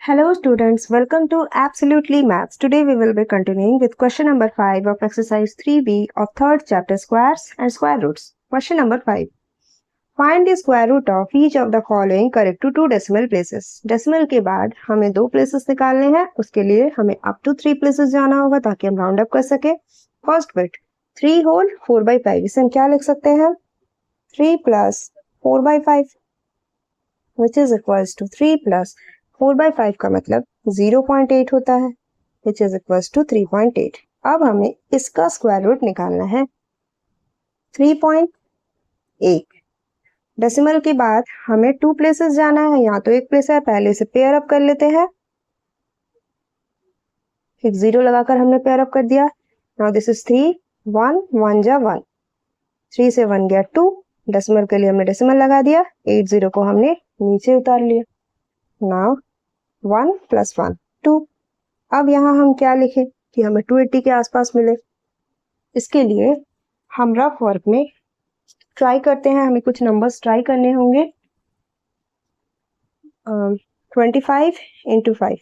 Hello students, welcome to Absolutely Maths. Today we will be continuing with question number 5 of exercise 3b of third chapter squares and square roots. Question number 5. Find the square root of each of the following correct to two decimal places. Decimal के बाद हमें दो places निकालने हैं. उसके लिए हमें up to 3 places जाना होगा ताकि हम round up कर सके. First bit 3 whole 4 by 5. इसे हम क्या लिख सकते हैं? 3 plus 4 by 5 which is equals to 3 plus 4 by 5 का मतलब 0.8 होता है which is equals to 3.8. अब हमें इसका स्क्वायर रूट निकालना है 3.8. डेसिमल के बाद हमें 2 प्लेसेस जाना है. यहाँ तो एक प्लेस है, पहले से पेयर अप कर लेते हैं. एक 0 लगाकर हमने पेयर अप कर दिया. नाउ दिस इज 3 1 1 जा 1. 3 से 1 गया 2. डेसिमल के लिए हमने डेसिमल लगा दिया. 80 को हमने नीचे उतार लिया. Now 1 plus 1 2. अब यहाँ हम क्या लिखें कि हमें 280 के आसपास मिले. इसके लिए हम रफ वर्क में ट्राई करते हैं. हमें कुछ नंबर्स ट्राई करने होंगे. 25 into 5.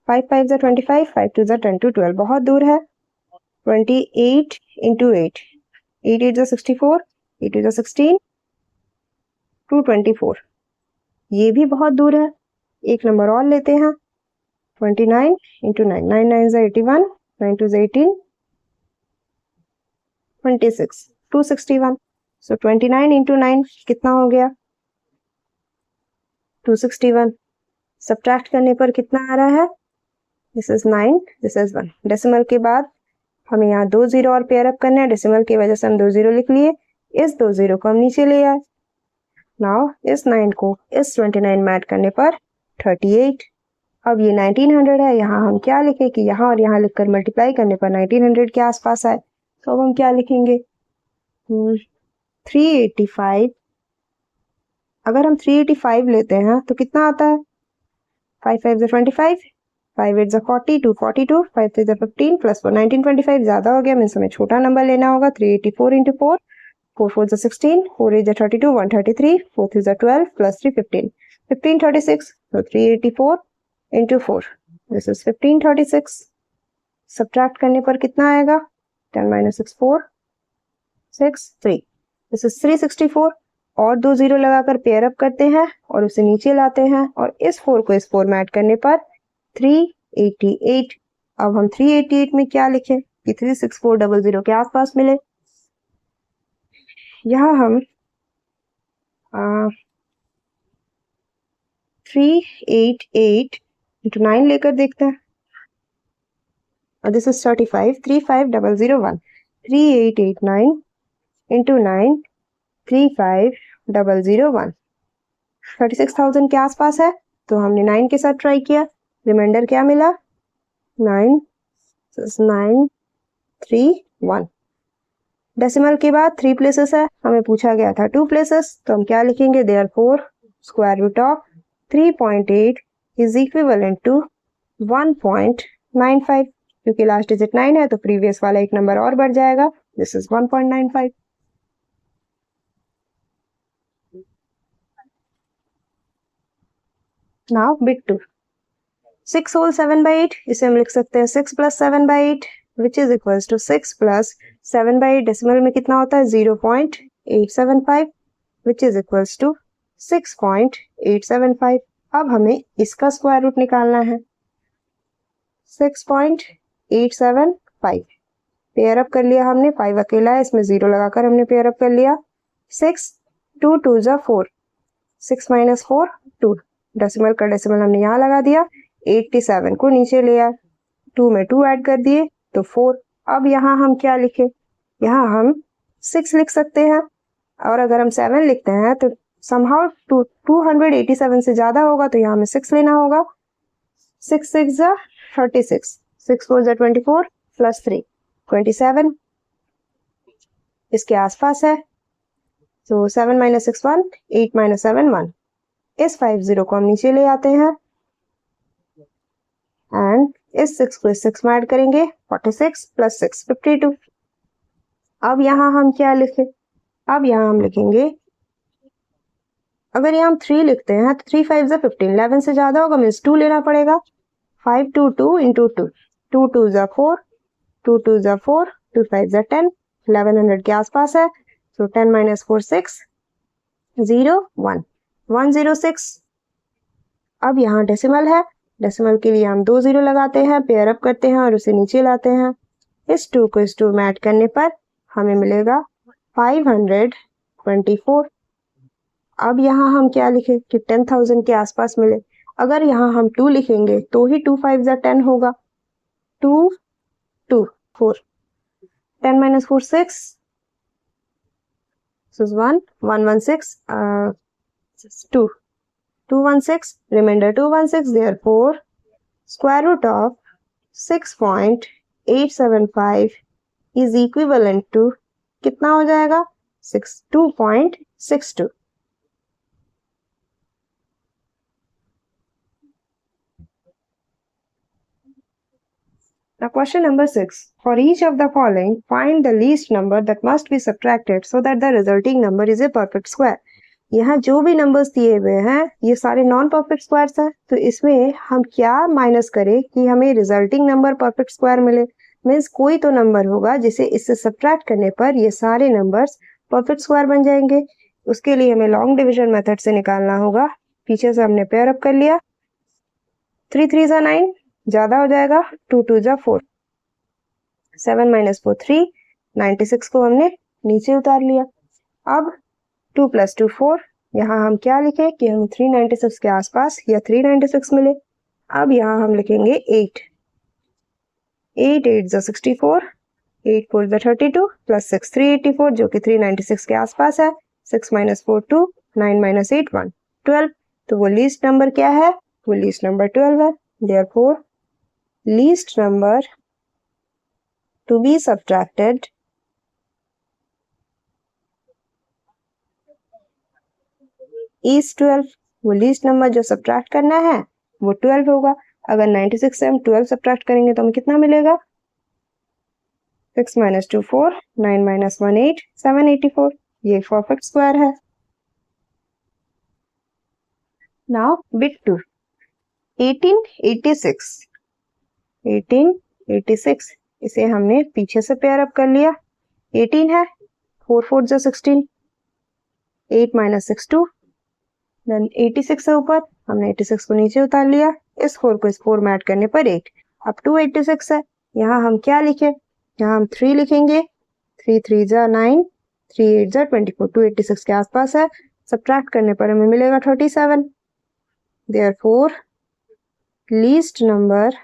5 5 जा 25, 5 2 जा 10 to 12. बहुत दूर है. 28 into 8. 8 8 जा 64, 8 2 जा 16, 224. ये भी बहुत दूर है. एक नंबर और लेते हैं. 29 into 9. 9 9 जा 81, 9 2 जा 18, 26, 261. So 29 into 9 कितना हो गया? 261. सब्ट्रैक्ट करने पर कितना आ रहा है? This is 9, this is 1. Decimal के बाद हमें यहाँ 2 0 और पेयर अप करना है. डेसिमल की वजह से हम 2 0 लिख लिए. इस 2 0 को हम नीचे ले आए. नाउ इस 9 को इस 29 में ऐड करने पर 38. अब ये 1900 है. यहाँ हम क्या लिखें कि यहाँ और यहाँ लिखकर मल्टीप्लाई करने पर 1900 के आसपास आए. तो अब हम क्या लिखेंगे? 385. अगर हम 385 लेते हैं तो कितना आता है? 5 5 जा 25, 5 8 जा 40, 242, 5 3 जा 15 प्लस 4 1925 ज्यादा हो गया. मीन्स हमें छोटा नंबर लेना होगा. 384 into 4, 4 4 जा 16, 4 8 जा 32, 133, 4 3 जा 12 प्लस 3 15, 1536. तो 384 into 4. This is 1536. सब्ट्रैक्ट करने पर कितना आएगा? 10 minus 6 4 6 3. This is 364. और 2 0 लगाकर पेयर अप करते हैं और उसे नीचे लाते हैं और इस 4 को इस 4 में ऐड करने पर 388. अब हम 388 में क्या लिखें कि 36400 के आसपास मिले. यहाँ हम 388 into 9 लेकर देखते हैं. और दिस इज 35 35001. 3889 into 9 35001. 36,000 के आसपास है. तो हमने 9 के साथ ट्राई किया. रिमाइंडर क्या मिला? 9 931. डेसिमल के बाद 3 प्लेसेस है. हमें पूछा गया था 2 प्लेसेस. तो हम क्या लिखेंगे? Therefore square root of 3.8 is equivalent to 1.95. क्योंकि लास्ट डिजिट 9 है तो प्रीवियस वाला एक नंबर और बढ़ जाएगा. This is 1.95. Now bit 2. 6 whole 7 by 8. इसे हम लिख सकते हैं 6 plus 7 by 8 which is equals to 6 plus 7 by 8. Decimal में कितना होता है? 0.875 which is equals to 6.875. अब हमें इसका स्क्वायर रूट निकालना है. 6.875 पेयर अप कर लिया हमने. 5 अकेला है, इसमें 0 लगाकर हमने पेयर अप कर लिया. 6 2 2 जा 4. 6 minus 4 2. डेसिमल का डेसिमल हमने यहाँ लगा दिया. 87 को नीचे ले आए. 2 में 2 ऐड कर दिए तो 4. अब यहाँ हम क्या लिखें? यहाँ हम 6 लिख सकते हैं और अगर हम 7 लिखते हैं तो somehow 287 से ज्यादा होगा तो यहाँ हमें 6 लेना होगा. 6 6 जा 36, 6 4 जा 24 प्लस 3 27 इसके आसपास है. तो 7 minus 6 1, 8 minus 7 1. इस 50 को हम नीचे ले आते हैं एंड इस 6 को इस 6 में ऐड करेंगे. 46 प्लस 6 52. अब यहाँ हम क्या लिखें? अब यहाँ हम लिखेंगे अगर ये हम 3 लिखते हैं तो 3 5 जा 15, 11 से ज़्यादा होगा मीन्स 2 लेना पड़ेगा। 5 2 2 इंटू 2, 2 2 जा 4, 2 2 जा 4, 2 5 जा 10, 1100 के आसपास है। सो 10 माइनस 4 6 0 1 106। अब यहाँ डेसिमल है, डेसिमल के लिए हम 2 0 लगाते हैं, पेयर अप करते हैं और उसे नीचे लाते हैं। इस 2 को इस 2 में ऐड करने पर हमें मिलेगा 524। अब यहाँ हम क्या लिखें कि 10,000 के आसपास मिले। अगर यहाँ हम 2 लिखेंगे तो ही 2 5 जा 10 होगा। 2 2 4, 10 minus 4 6, so 1 116 2 216, remainder 216, therefore square root of 6.875 is equivalent to कितना हो जाएगा 2.62। Now question number 6. For each of the following, find the least number that must be subtracted so that the resulting number is a perfect square. यहाँ जो भी numbers दिए हुए हैं ये सारे नॉन परफेक्ट स्क्वायर्स हैं, तो इसमें हम क्या माइनस करें कि हमें रिजल्टिंग नंबर परफेक्ट स्क्वायर मिले। मीन्स कोई तो नंबर होगा जिसे इससे सब्ट्रैक्ट करने पर ये सारे नंबर्स परफेक्ट स्क्वायर बन जाएंगे। उसके लिए हमें लॉन्ग डिविजन मेथड से निकालना होगा। पीछे से हमने पेयर अप कर लिया, 3 3 जा 9, ज़्यादा हो जाएगा, 2 2 जा 4, 7 माइनस 4 3, 96 को हमने नीचे उतार लिया। अब 2 प्लस 2 4, यहाँ हम क्या लिखें कि हम 396 के आसपास या 396 मिले। अब यहाँ हम लिखेंगे 8 8 8 जा 64, 8 4 जा 32 प्लस 6 384 जो कि 396 के आसपास है। 6 माइनस 4 2, 9 माइनस 8 1 12। तो वो लीस्ट नंबर क्या है, वो लीस्ट नंबर 12 है। Therefore least number to be subtracted is 12। वो लीस्ट नंबर जो सब्ट्रैक्ट करना है वो 12 होगा। अगर 96 से हम 12 सब्ट्रैक्ट करेंगे तो हमें कितना मिलेगा, 6 माइनस 2 4, 9 माइनस 1 8, 784। ये परफेक्ट स्क्वायर है। नाउ बिट 2, 1886 1886, इसे हमने पीछे से पेयर अप कर लिया। 18 है, 4 4 जा 16, 8 माइनस 6 2, देन 86 है ऊपर, हमने 86 को नीचे उतार लिया। इस 4 को इस 4 में ऐड करने पर 8। अब 286 है, यहाँ हम क्या लिखें, यहाँ हम 3 लिखेंगे, 3 3 जा 9, 3 8 जा 24, 286 के आसपास है। सब्ट्रैक्ट करने पर हमें मिलेगा 37। Therefore least number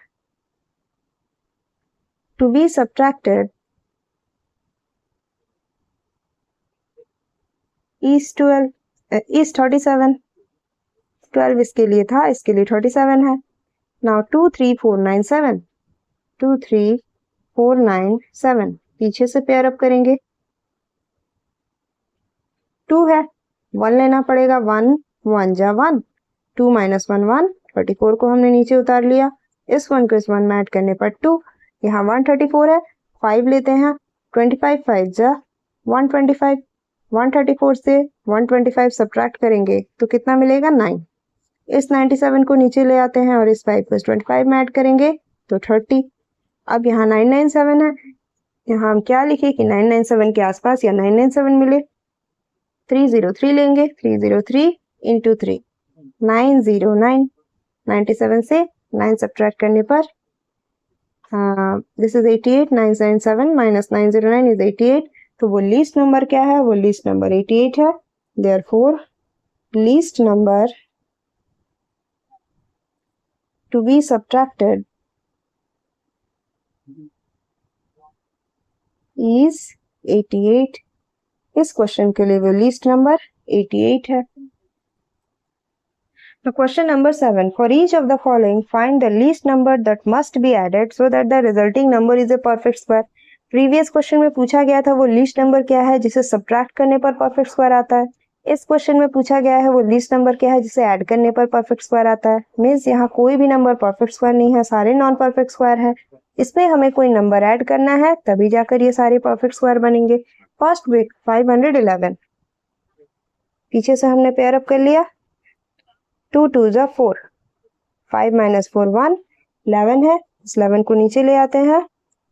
to be subtracted is 37। 12 इसके लिए था, इसके लिए 37 है। नाउ 2 3 4 9 7, 2 3 4 9 7, पीछे से पेयर अप करेंगे। 2 है, 1 लेना पड़ेगा, 1 1 जा 1, 2 माइनस 1 1, 34 को हमने नीचे उतार लिया। इस 1 को इस 1 में ऐड करने पर 2, यहाँ 134 है, 5 लेते हैं, 25 5 जा 125, 134 से 125 सब्ट्रैक्ट करेंगे तो कितना मिलेगा 9। इस 97 को नीचे ले आते हैं और इस 5 को 25 में ऐड करेंगे तो 30। अब यहाँ 997 है, यहाँ हम क्या लिखे कि 997 के आसपास या 997 मिले। 303 लेंगे, 303 इंटू 3, 909। 97 से 9 सब्ट्रैक्ट करने पर दिस इज 88, 997 माइनस 909 इज 88। तो वो लीस्ट नंबर क्या है, वो लीस्ट नंबर 88 है। Therefore least number to be subtracted is 88। इस क्वेश्चन के लिए वो लीस्ट नंबर 88 है। तो question number 7, for each of the following find the least number that must be added so that the resulting number is a perfect square। Previous question में पूछा गया था वो लीस्ट नंबर क्या है जिसे सब्ट्रैक्ट करने पर परफेक्ट स्क्वायर आता है। इस क्वेश्चन में पूछा गया है वो लीस्ट नंबर क्या है जिसे ऐड करने पर परफेक्ट स्क्वायर आता है। मींस यहाँ कोई भी नंबर परफेक्ट स्क्वायर नहीं है, सारे नॉन परफेक्ट स्क्वायर है। इसमें हमें कोई नंबर ऐड करना है तभी जाकर ये सारे परफेक्ट स्क्वायर बनेंगे। फर्स्ट बिट 511, पीछे से हमने पेयर अप कर लिया, 2 2 जा 4, 5 माइनस 4 1, 11 है, इस 11 को नीचे ले आते हैं,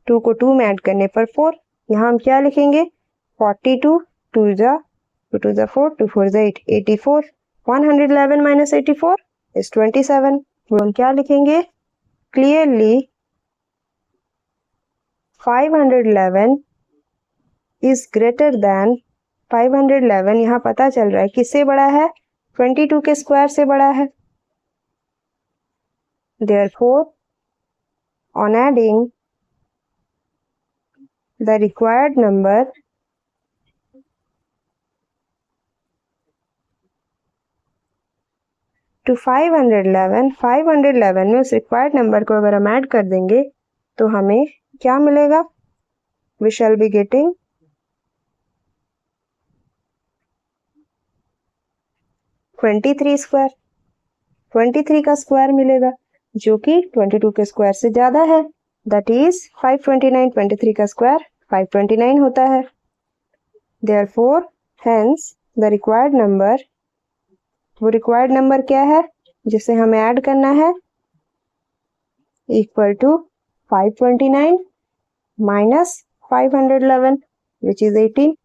2 को 2 में ऐड करने पर 4, यहाँ हम क्या लिखेंगे 42, 2 जा 2 जा 4, 2 4 जा 8, 84, 111 माइनस 84 इज 27। हम क्या लिखेंगे क्लियरली 511 इज ग्रेटर देन 511, यहाँ पता चल रहा है किससे बड़ा है 22 के स्क्वायर से बड़ा है। Therefore, on adding the required number to 511 में उस रिक्वायर्ड नंबर को अगर हम ऐड कर देंगे तो हमें क्या मिलेगा, we shall be getting 23 square, 23 का स्क्वायर मिलेगा जो कि 22 के स्क्वायर से ज्यादा है, दैट इज 529, 23 का स्क्वायर 529 होता है। Therefore, hence the required number, वो रिक्वायर्ड नंबर क्या है जिसे हमें ऐड करना है, equal to 529 minus 511 which is 18,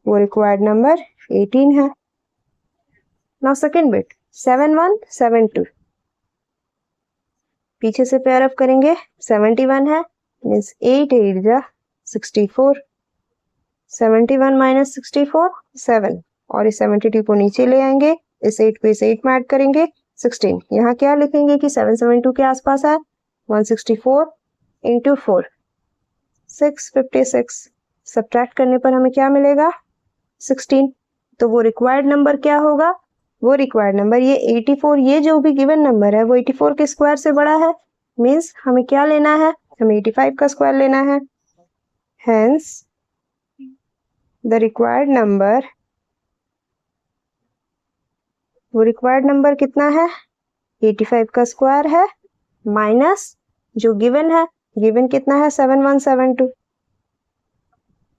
वो रिक्वायर्ड नंबर 18 है। नाउ सेकेंड बिट 7172, पीछे से पेयर अप करेंगे, 71 है मीन्स 8 8 जा 64, 71 माइनस 64 7, और इस 72 को नीचे ले आएंगे, इस 8 को इस 8 में ऐड करेंगे 16, यहाँ क्या लिखेंगे कि 772 के आसपास है, 164 इंटू 4 656, सब्ट्रैक्ट करने पर हमें क्या मिलेगा 16। तो वो रिक्वायर्ड नंबर क्या होगा, वो रिक्वायर्ड नंबर ये 84, ये जो भी गिवन नंबर है वो 84 के स्क्वायर से बड़ा है, मीन्स हमें क्या लेना है, हमें 85 का स्क्वायर लेना है। हेंस द रिक्वायर्ड नंबर, वो रिक्वायर्ड नंबर कितना है 85 का स्क्वायर है माइनस जो गिवन है, गिवन कितना है 7172,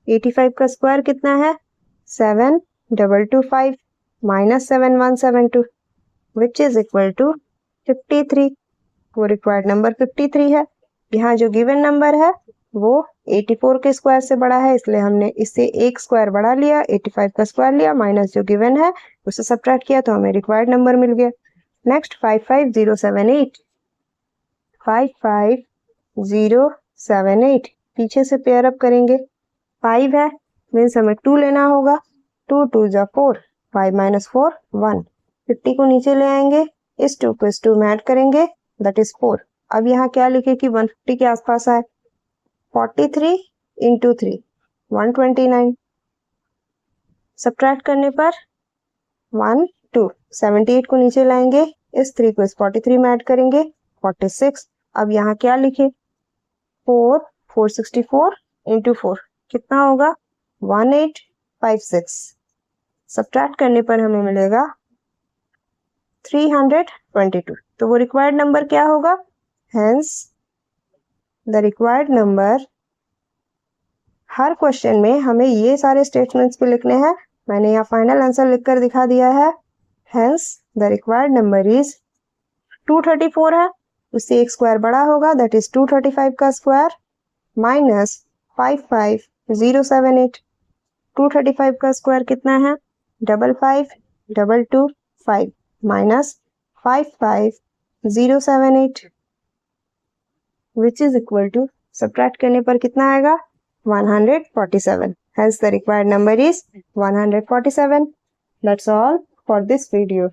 85 का स्क्वायर कितना है 7225 minus 7172 which is equal to 53, वो रिक्वायर्ड नंबर 53 है। यहाँ जो गिवन नंबर है वो 84 के स्क्वायर से बड़ा है, इसलिए हमने इससे एक स्क्वायर बढ़ा लिया, 85 का स्क्वायर लिया माइनस जो गिवन है उसे सब्ट्रैक्ट किया तो हमें रिक्वायर्ड नंबर मिल गया। नेक्स्ट 55078, 55078 पीछे से पेयर अप करेंगे, 5 है मीन्स हमें 2 लेना होगा, 2 2 जा 4, 5 माइनस 4 1, 50 को नीचे ले आएंगे, इस 2 को इस 2 में ऐड करेंगे दैट इज 4। अब यहाँ क्या लिखे कि 150 के आसपास आए, 43 इंटू 3 129, सब्ट्रैक्ट करने पर 1 2, 78 को नीचे लाएंगे, इस 3 को इस 43 में ऐड करेंगे 46। अब यहाँ क्या लिखे 464 इंटू 4 कितना होगा 1856, सब्ट्रैक्ट करने पर हमें मिलेगा 322, तो वो रिक्वायर्ड नंबर क्या होगा, hence the required number, her question में हमें ये सारे स्टेटमेंट्स भी लिखने हैं, मैंने यहाँ फाइनल आंसर लिखकर दिखा दिया है। Hence the required number is 234 है, उससे एक स्क्वायर बड़ा होगा दैट इज 235 का स्क्वायर माइनस 55078, 235 का स्क्वायर कितना है 55225 minus 55078 which is equal to, subtract करने पर कितना आएगा 147। Hence the required number is 147. That's all for this video.